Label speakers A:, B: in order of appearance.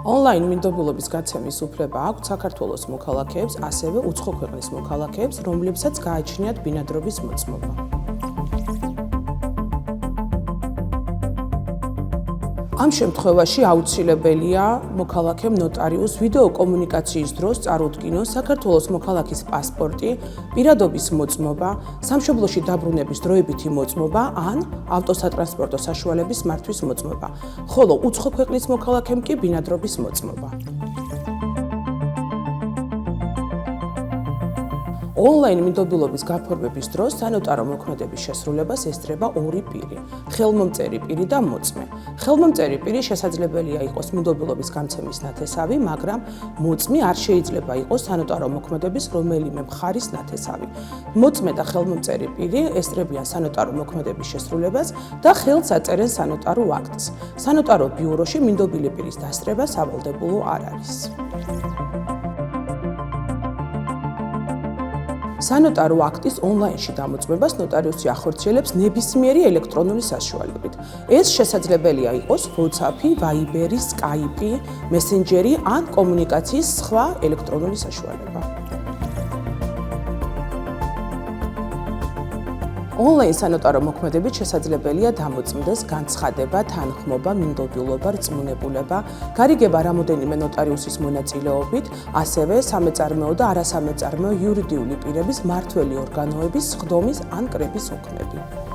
A: Online მინდობილობის გაცემის უფლება აქვს საქართველოს მოქალაქეებს, ასევე უცხო ქვეყნის მოქალაქეებს, რომლებსაც გააჩნიათ ბინადრობის მოწმობა. ამ შემთხვევაში აუცილებელია მოქალაქემ ნოტარიუს ვიდეო კომუნიკაციის დროს წარუდგინოს საქართველოს მოქალაქის პასპორტი, პირადობის მოწმობა, სამშობლოში დაბრუნების დროებითი მოწმობა ან ავტოსატრანსპორტო საშუალების მართვის მოწმობა, ხოლო უცხო ქვეყნის მოქალაქემ კი ბინადრობის მოწმობა. Online მინდობილობის გაფორმების დროს სანოტარო მოქმედების შესრულებას ესწრება ორი პირი: ხელმომწერი პირი და მოწმე. ხელმომწერი პირი შესაძლებელია იყოს მინდობილობის გამცემის ნათესავი, მაგრამ მოწმე არ შეიძლება იყოს სანოტარო მოქმედების რომელიმე მხარის ნათესავი. მოწმე და ხელმომწერი პირი ესწრებიან სანოტარო მოქმედების შესრულებას და ხელს აწერენ სანოტარო აქტს. სანოტარო ბიუროში მინდობილი პირის დასწრება სავალდებულო არ არის. სანოტარო აქტის ონლაინში დამოწმებას ნოტარიუსი ახორციელებს ნებისმიერი ელექტრონული საშუალებით. ეს შესაძლებელია იყოს WhatsApp, Viber, Skype, Messenger ან კომუნიკაციის სხვა ელექტრონული საშუალება. Online სანოტარო მოქმედებით შესაძლებელია დამოწმდეს განცხადება, თანხმობა, მინდობილობა, რწმუნებულება, გარიგება რამოდენიმე ნოტარიუსის მონაწილეობით, ასევე სამეწარმეო და არასამეწარმეო იურიდიული პირების მმართველი ორგანოების სხდომის ან კრების უქმები.